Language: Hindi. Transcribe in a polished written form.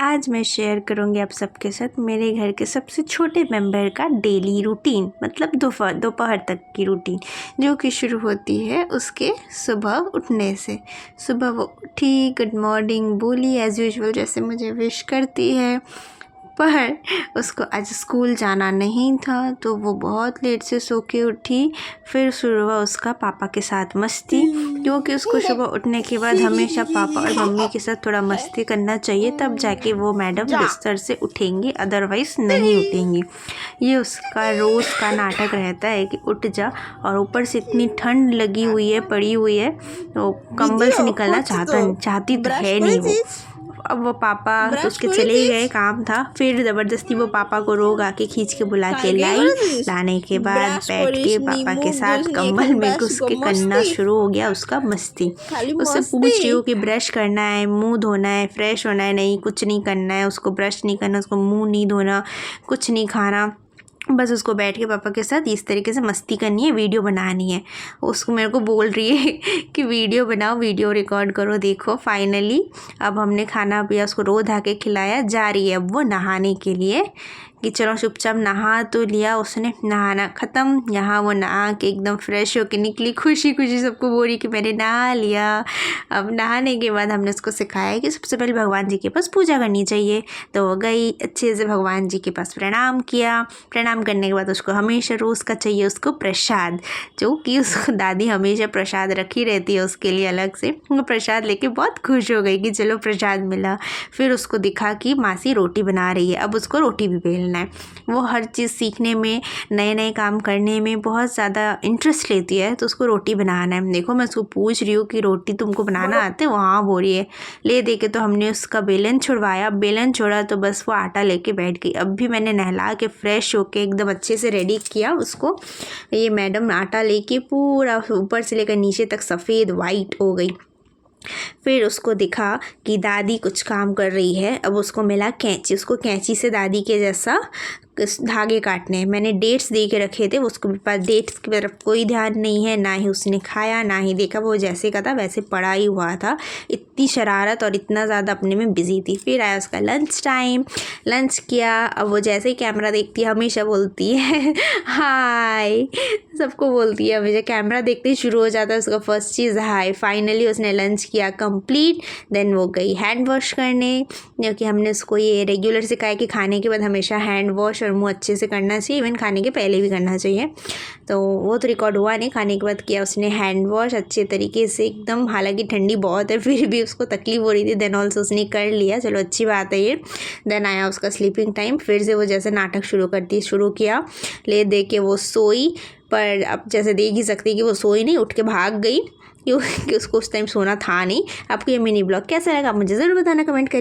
आज मैं शेयर करूँगी आप सबके साथ मेरे घर के सबसे छोटे मेंबर का डेली रूटीन, मतलब दोपहर तक की रूटीन, जो कि शुरू होती है उसके सुबह उठने से। सुबह वो उठी, गुड मॉर्निंग बोली एज़ यूजुअल, जैसे मुझे विश करती है। पर उसको आज स्कूल जाना नहीं था तो वो बहुत लेट से सो के उठी। फिर शुरू हुआ उसका पापा के साथ मस्ती, क्योंकि उसको सुबह उठने के बाद हमेशा पापा और मम्मी के साथ थोड़ा मस्ती करना चाहिए, तब जाके वो मैडम बिस्तर से उठेंगी, अदरवाइज़ नहीं उठेंगी। ये उसका रोज़ का नाटक रहता है कि उठ जा, और ऊपर से इतनी ठंड लगी हुई है, पड़ी हुई है, तो कंबल से निकलना चाहती तो है नहीं वो। अब वो पापा तो उसके चले ही गए, काम था। फिर ज़बरदस्ती वो पापा को रोग आके खींच के बुला के लाने के बाद बैठ के पापा के साथ कंबल में घुस के करना शुरू हो गया उसका मस्ती। उससे पूछ रही हूँ कि ब्रश करना है, मुंह धोना है, फ्रेश होना है, नहीं कुछ नहीं करना है उसको, ब्रश नहीं करना उसको, मुंह नहीं धोना, कुछ नहीं खाना, बस उसको बैठ के पापा के साथ इस तरीके से मस्ती करनी है, वीडियो बनानी है। उसको मेरे को बोल रही है कि वीडियो बनाओ, वीडियो रिकॉर्ड करो। देखो फाइनली अब हमने खाना पिया, उसको रो धा के खिलाया, जा रही है अब वो नहाने के लिए कि चलो चुपचाप नहा तो लिया उसने। नहाना ख़त्म, यहाँ वो नहा के एकदम फ्रेश होके निकली, खुशी खुशी सबको बोल रही कि मैंने नहा लिया। अब नहाने के बाद हमने उसको सिखाया कि सबसे पहले भगवान जी के पास पूजा करनी चाहिए, तो वो गई, अच्छे से भगवान जी के पास प्रणाम किया। प्रणाम करने के बाद उसको हमेशा रोज़ का चाहिए उसको प्रसाद, जो कि उसको दादी हमेशा प्रसाद रखी रहती है उसके लिए अलग से। वो प्रसाद लेके बहुत खुश हो गई कि चलो प्रसाद मिला। फिर उसको दिखा कि मासी रोटी बना रही है, अब उसको रोटी भी बेलना है। वो हर चीज़ सीखने में, नए नए काम करने में बहुत ज़्यादा इंटरेस्ट लेती है, तो उसको रोटी बनाना है। देखो मैं उसको पूछ रही हूँ कि रोटी तुमको बनाना आते है, वहाँ बोल रही है ले दे के। तो हमने उसका बेलन छुड़वाया, बेलन छोड़ा तो बस वो आटा लेके बैठ गई। अब भी मैंने नहला के फ्रेश होके एकदम अच्छे से रेडी किया उसको। ये मैडम आटा लेके पूरा ऊपर से लेकर नीचे तक सफ़ेद वाइट हो गई। फिर उसको दिखा कि दादी कुछ काम कर रही है। अब उसको मिला कैंची, उसको कैंची से दादी के जैसा धागे काटने हैं। मैंने डेट्स दे के रखे थे, उसको पास डेट्स की तरफ कोई ध्यान नहीं है, ना ही उसने खाया ना ही देखा, वो जैसे का था वैसे पड़ा ही हुआ था। इतनी शरारत और इतना ज़्यादा अपने में बिजी थी। फिर आया उसका लंच टाइम, लंच किया। अब वो जैसे ही कैमरा देखती है हमेशा बोलती है हाय, सबको बोलती है हमेशा, कैमरा देखते ही शुरू हो जाता है उसका फर्स्ट चीज़ हाय। फाइनली उसने लंच किया कंप्लीट, देन वो गई हैंड वॉश करने, क्योंकि हमने उसको ये रेगुलर सिखाया कि खाने के बाद हमेशा हैंड वॉश और मुंह अच्छे से करना चाहिए, इवन खाने के पहले भी करना चाहिए। तो वो तो रिकॉर्ड हुआ नहीं, खाने के बाद किया उसने हैंड वॉश अच्छे तरीके से एकदम। हालांकि ठंडी बहुत है फिर भी उसको तकलीफ हो रही थी, देन ऑल्सो उसने कर लिया, चलो अच्छी बात है ये। देन आया उसका स्लीपिंग टाइम, फिर से वो जैसे नाटक शुरू किया, ले दे के वो सोई। पर अब जैसे देख ही सकती कि वो सोई नहीं, उठ के भाग गई, क्योंकि उसको उस टाइम सोना था नहीं। आपको ये मिनी ब्लॉग कैसा लगा मुझे ज़रूर बताना कमेंट कर।